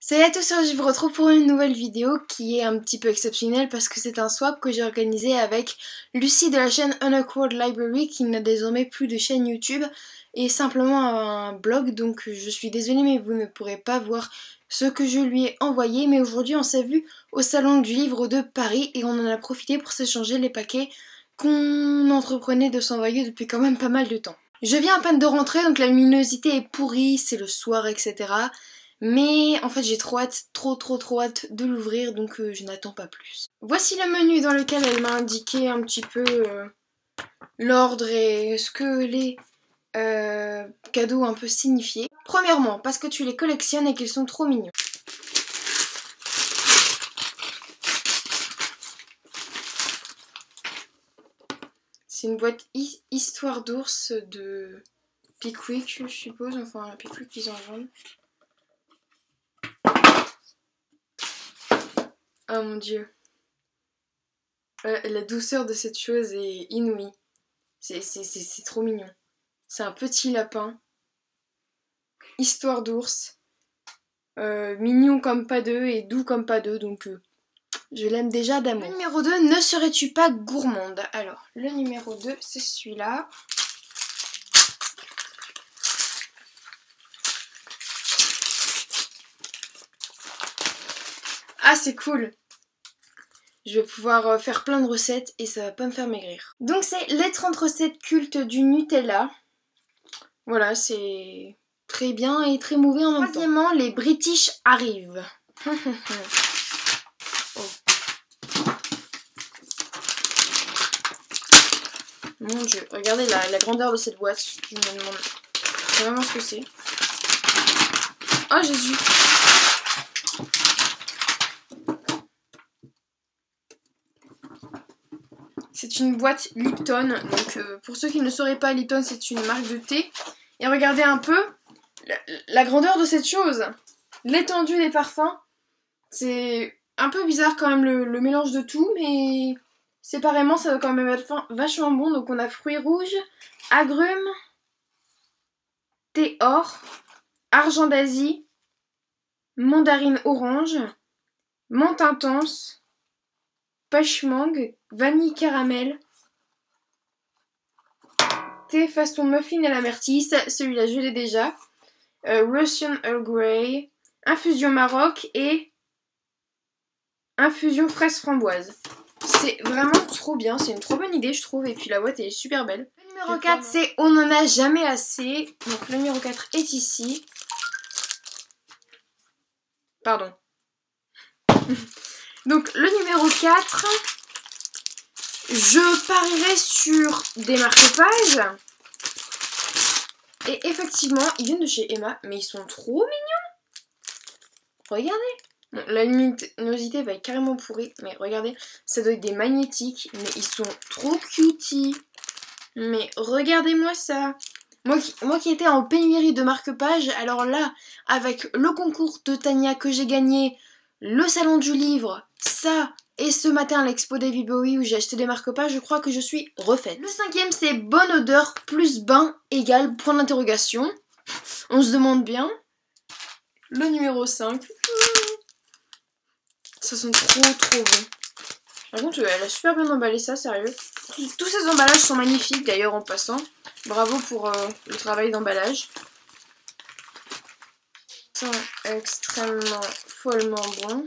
Salut à tous, je vous retrouve pour une nouvelle vidéo qui est un petit peu exceptionnelle parce que c'est un swap que j'ai organisé avec Lucie de la chaîne Unawkward Library qui n'a désormais plus de chaîne YouTube et simplement un blog, donc je suis désolée mais vous ne pourrez pas voir ce que je lui ai envoyé. Mais aujourd'hui on s'est vu au salon du livre de Paris et on en a profité pour s'échanger les paquets qu'on entreprenait de s'envoyer depuis quand même pas mal de temps. Je viens à peine de rentrer donc la luminosité est pourrie, c'est le soir, etc. Mais en fait j'ai trop hâte, trop hâte de l'ouvrir, donc je n'attends pas plus. Voici le menu dans lequel elle m'a indiqué un petit peu l'ordre et ce que les cadeaux un peu signifiaient. Premièrement, parce que tu les collectionnes et qu'ils sont trop mignons. C'est une boîte Histoire d'ours de Pickwick, je suppose, enfin Pickwick ils en vendent. Oh mon dieu. La douceur de cette chose est inouïe. C'est trop mignon. C'est un petit lapin. Histoire d'ours. Mignon comme pas deux et doux comme pas deux, donc je l'aime déjà d'amour. Le numéro 2, ne serais-tu pas gourmande? Alors, le numéro 2, c'est celui-là. Ah, c'est cool! Je vais pouvoir faire plein de recettes et ça va pas me faire maigrir. Donc c'est les 30 recettes cultes du Nutella. Voilà, c'est très bien et très mauvais en même temps. Troisièmement, les British arrivent. Oh. Mon dieu, regardez la grandeur de cette boîte. Je me demande vraiment ce que c'est. Oh Jésus! C'est une boîte Lipton, donc pour ceux qui ne sauraient pas, Lipton c'est une marque de thé. Et regardez un peu la grandeur de cette chose, l'étendue des parfums. C'est un peu bizarre quand même le mélange de tout, mais séparément ça va quand même être vachement bon. Donc on a fruits rouges, agrumes, thé or, argent d'Asie, mandarine orange, menthe intense, pêche mangue, vanille caramel, thé façon muffin à la myrtille, celui-là je l'ai déjà, Russian Earl Grey, infusion Maroc et infusion fraise framboise. C'est vraiment trop bien, c'est une trop bonne idée je trouve, et puis la boîte elle est super belle. Le numéro 4 c'est on n'en a jamais assez, donc le numéro 4 est ici. Pardon. Donc le numéro 4, je parierais sur des marque-pages. Et effectivement, ils viennent de chez Emma, mais ils sont trop mignons. Regardez. Bon, la luminosité va être carrément pourrie, mais regardez, ça doit être des magnétiques, mais ils sont trop cutie. Mais regardez-moi ça. Moi qui étais en pénurie de marque-pages, alors là, avec le concours de Tania que j'ai gagné, le salon du livre, ça, et ce matin l'expo David Bowie où j'ai acheté des marque-pages, je crois que je suis refaite. Le 5e c'est bonne odeur plus bain égale point d'interrogation. On se demande bien. Le numéro 5. Ça sent trop bon. Par contre elle a super bien emballé ça, sérieux. Tous ces emballages sont magnifiques d'ailleurs en passant. Bravo pour le travail d'emballage. Ça sent extrêmement follement bon.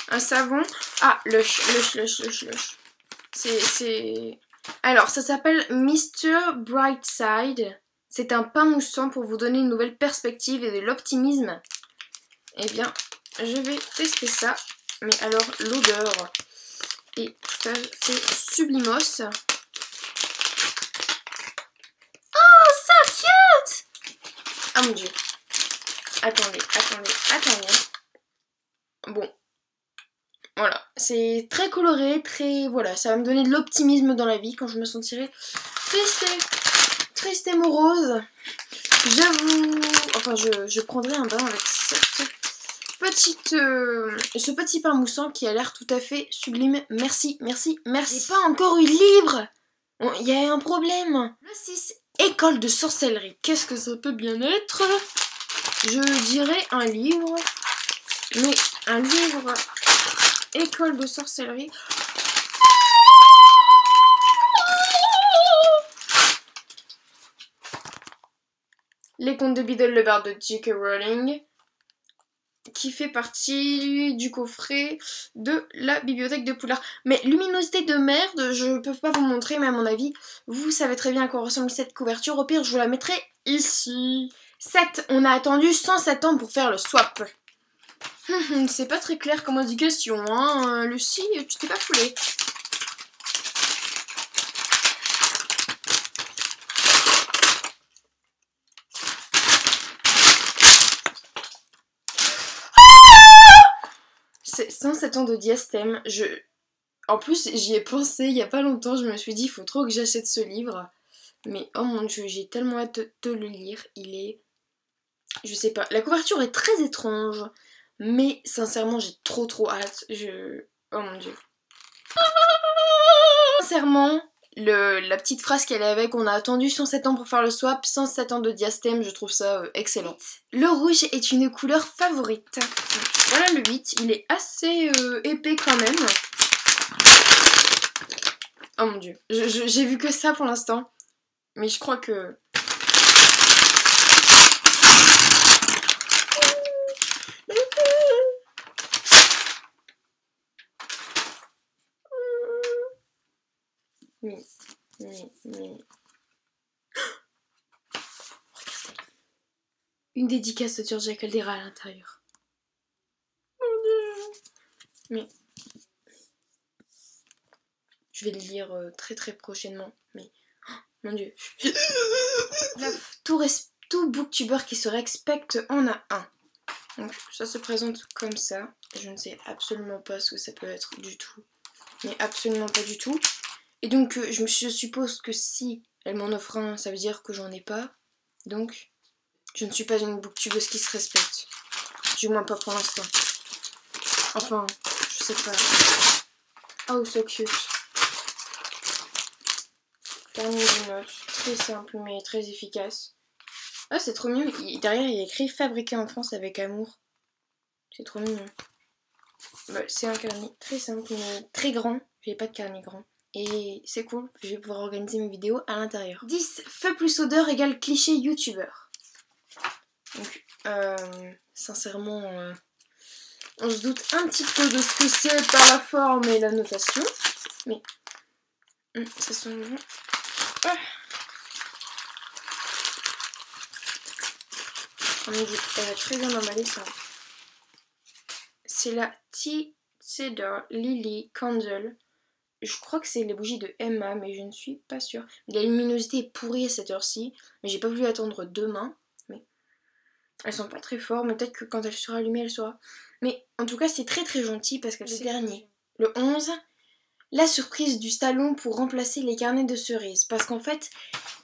Un savon. Ah, Lush. C'est... Alors, ça s'appelle Mr. Brightside. C'est un pain moussant pour vous donner une nouvelle perspective et de l'optimisme. Eh bien, je vais tester ça. Mais alors, l'odeur est tout à fait sublimos. Oh, so cute! Ah mon dieu. Attendez. Bon. Voilà, c'est très coloré, très... Voilà, ça va me donner de l'optimisme dans la vie quand je me sentirai triste et morose. J'avoue... Enfin, je prendrai un bain avec cette petite... ce petit pain moussant qui a l'air tout à fait sublime. Merci. J'ai pas encore eu le livre. Il y a un problème. Le 6, école de sorcellerie. Qu'est-ce que ça peut bien être? Je dirais un livre, mais un livre école de sorcellerie. Les contes de Biddle le Bard de J.K. Rowling, qui fait partie du coffret de la bibliothèque de Poudlard. Mais luminosité de merde, je peux pas vous montrer, mais à mon avis, vous savez très bien à quoi ressemble cette couverture. Au pire, je vous la mettrai ici. 7. On a attendu 107 ans pour faire le swap. C'est pas très clair comme indication, hein. Lucie, tu t'es pas foulée. C'est 107 ans de diastème. En plus, j'y ai pensé il y a pas longtemps. Je me suis dit, il faut trop que j'achète ce livre. Mais oh mon dieu, j'ai tellement hâte de le lire. Il est... Je sais pas. La couverture est très étrange. Mais sincèrement, j'ai trop hâte. Oh mon dieu. Sincèrement, la petite phrase qu'elle est avec, on a attendu 107 ans pour faire le swap, 107 ans de diastème, je trouve ça excellent. Le rouge est une couleur favorite. Voilà le 8, il est assez épais quand même. Oh mon dieu, j'ai vu que ça pour l'instant. Mais je crois que... Mais... Regardez. Une dédicace de Georgia Caldera à l'intérieur. Mon dieu. Mais... Je vais le lire très prochainement. Mais... Oh, mon dieu. Tout booktuber qui se respecte en a un. Donc ça se présente comme ça. Je ne sais absolument pas ce que ça peut être du tout. Mais absolument pas du tout. Et donc je suppose que si elle m'en offre un, ça veut dire que j'en ai pas. Donc je ne suis pas une booktubeuse qui se respecte. Du moins pas pour l'instant. Enfin, je sais pas. Oh, so cute. Carnet de notes. Très simple mais très efficace. Ah, c'est trop mignon. Derrière, il y a écrit fabriqué en France avec amour. C'est trop mignon. Bah, c'est un carnet très simple mais très grand. J'ai pas de carnet grand. Et c'est cool, je vais pouvoir organiser mes vidéos à l'intérieur. 10. Feu plus odeur égale cliché youtubeur. Donc, sincèrement, on se doute un petit peu de ce que c'est par la forme et la notation. Mais, ça sent bon. Ah. On me dit, elle va très bien emballer ça. C'est la Tea Cedar Lily Candle. Je crois que c'est les bougies de Emma, mais je ne suis pas sûre. La luminosité est pourrie à cette heure-ci, mais j'ai pas voulu attendre demain. Mais elles sont pas très fortes, mais peut-être que quand elle sera allumée, elle sera. Mais en tout cas, c'est très gentil parce que c'est le dernier. Le 11, la surprise du salon pour remplacer les carnets de cerises. Parce qu'en fait,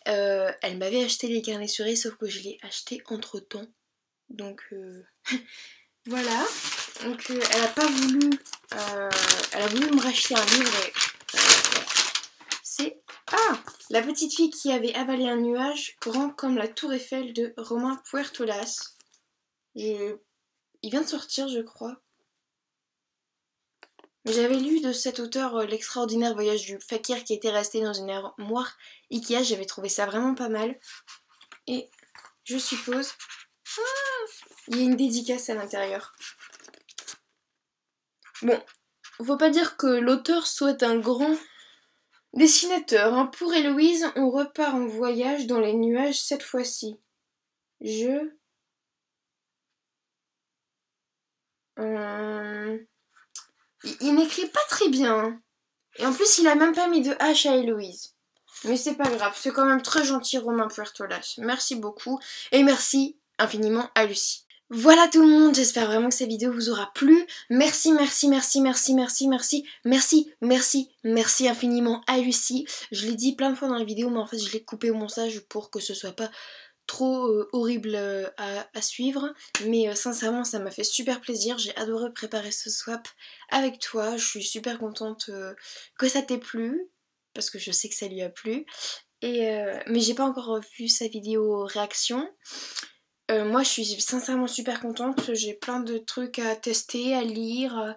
elle m'avait acheté les carnets cerises, sauf que je l'ai acheté entre temps. Donc voilà. Donc elle a pas voulu. Elle a voulu me racheter un livre et c'est... Ah, la petite fille qui avait avalé un nuage grand comme la tour Eiffel de Romain Puertolas. Il vient de sortir, je crois. J'avais lu de cet auteur l'extraordinaire voyage du fakir qui était resté dans une armoire Ikea. J'avais trouvé ça vraiment pas mal. Et je suppose... Ah, il y a une dédicace à l'intérieur. Bon, faut pas dire que l'auteur soit un grand dessinateur. Hein. Pour Héloïse, on repart en voyage dans les nuages cette fois-ci. Il n'écrit pas très bien. Hein. Et en plus, il a même pas mis de H à Héloïse. Mais c'est pas grave, c'est quand même très gentil Romain Puertolas. Merci beaucoup. Et merci infiniment à Lucie. Voilà tout le monde, j'espère vraiment que cette vidéo vous aura plu. Merci infiniment à Lucie. Je l'ai dit plein de fois dans la vidéo, mais en fait je l'ai coupé au montage pour que ce soit pas trop horrible à suivre. Mais sincèrement ça m'a fait super plaisir, j'ai adoré préparer ce swap avec toi. Je suis super contente que ça t'ait plu, parce que je sais que ça lui a plu. Mais j'ai pas encore vu sa vidéo réaction. Moi je suis sincèrement super contente, j'ai plein de trucs à tester, à lire,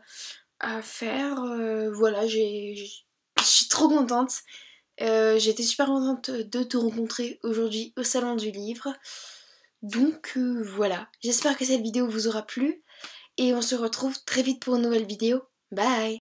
à faire, voilà, je suis trop contente. J'étais super contente de te rencontrer aujourd'hui au salon du livre. Donc voilà, j'espère que cette vidéo vous aura plu et on se retrouve très vite pour une nouvelle vidéo. Bye!